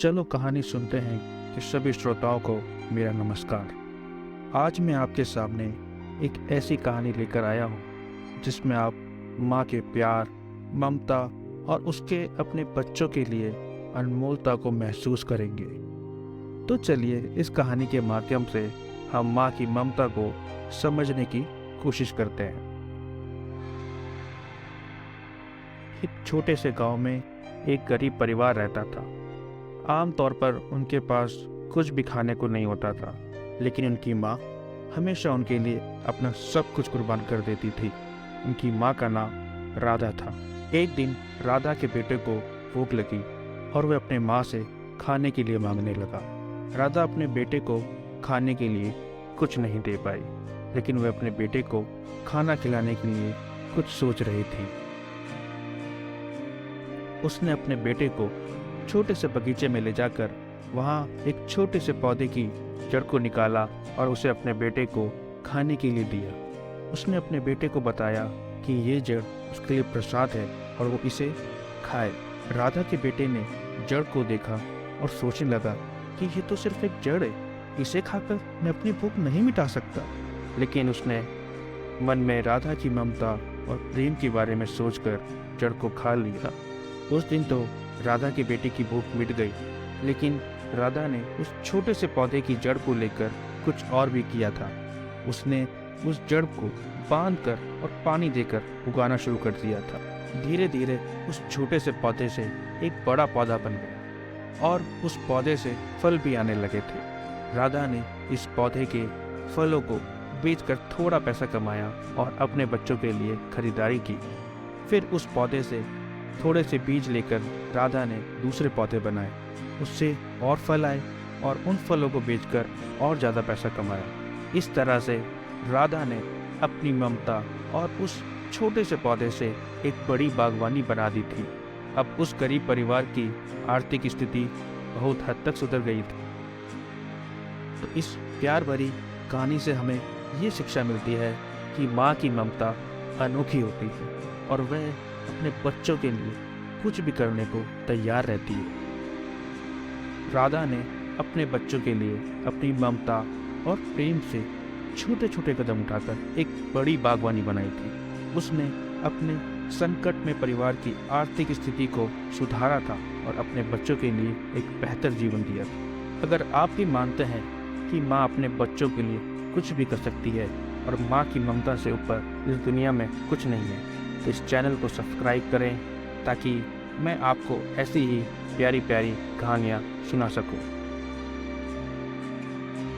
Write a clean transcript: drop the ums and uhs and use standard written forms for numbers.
चलो कहानी सुनते हैं कि सभी श्रोताओं को मेरा नमस्कार। आज मैं आपके सामने एक ऐसी कहानी लेकर आया हूँ जिसमें आप माँ के प्यार, ममता और उसके अपने बच्चों के लिए अनमोलता को महसूस करेंगे। तो चलिए इस कहानी के माध्यम से हम माँ की ममता को समझने की कोशिश करते हैं। एक छोटे से गांव में एक गरीब परिवार रहता था। आमतौर पर उनके पास कुछ भी खाने को नहीं होता था, लेकिन उनकी माँ हमेशा उनके लिए अपना सब कुछ कुर्बान कर देती थी। उनकी माँ का नाम राधा था। एक दिन राधा के बेटे को भूख लगी और वह अपने माँ से खाने के लिए मांगने लगा। राधा अपने बेटे को खाने के लिए कुछ नहीं दे पाई, लेकिन वह अपने बेटे को खाना खिलाने के लिए कुछ सोच रही थी। उसने अपने बेटे को छोटे से बगीचे में ले जाकर वहाँ एक छोटे से पौधे की जड़ को निकाला और उसे अपने बेटे को खाने के लिए दिया। उसने अपने बेटे को बताया कि ये जड़ उसके लिए प्रसाद है और वो इसे खाए। राधा के बेटे ने जड़ को देखा और सोचने लगा कि ये तो सिर्फ एक जड़ है, इसे खाकर मैं अपनी भूख नहीं मिटा सकता। लेकिन उसने मन में राधा की ममता और प्रेम के बारे में सोचकर जड़ को खा लिया। उस दिन तो राधा के बेटे की भूख मिट गई, लेकिन राधा ने उस छोटे से पौधे की जड़ को लेकर कुछ और भी किया था। उसने उस जड़ को बांधकर और पानी देकर उगाना शुरू कर दिया था। धीरे धीरे उस छोटे से पौधे से एक बड़ा पौधा बन गया और उस पौधे से फल भी आने लगे थे। राधा ने इस पौधे के फलों को बेचकर थोड़ा पैसा कमाया और अपने बच्चों के लिए खरीदारी की। फिर उस पौधे से थोड़े से बीज लेकर राधा ने दूसरे पौधे बनाए, उससे और फल आए और उन फलों को बेचकर और ज़्यादा पैसा कमाया। इस तरह से राधा ने अपनी ममता और उस छोटे से पौधे से एक बड़ी बागवानी बना दी थी। अब उस गरीब परिवार की आर्थिक स्थिति बहुत हद तक सुधर गई थी। तो इस प्यार भरी कहानी से हमें ये शिक्षा मिलती है कि माँ की ममता अनोखी होती है और वह अपने बच्चों के लिए कुछ भी करने को तैयार रहती है। राधा ने अपने बच्चों के लिए अपनी ममता और प्रेम से छोटे छोटे कदम उठाकर एक बड़ी बागवानी बनाई थी। उसने अपने संकट में परिवार की आर्थिक स्थिति को सुधारा था और अपने बच्चों के लिए एक बेहतर जीवन दिया था। अगर आप भी मानते हैं कि माँ अपने बच्चों के लिए कुछ भी कर सकती है और माँ की ममता से ऊपर इस दुनिया में कुछ नहीं है, तो इस चैनल को सब्सक्राइब करें ताकि मैं आपको ऐसी ही प्यारी प्यारी कहानियाँ सुना सकूं।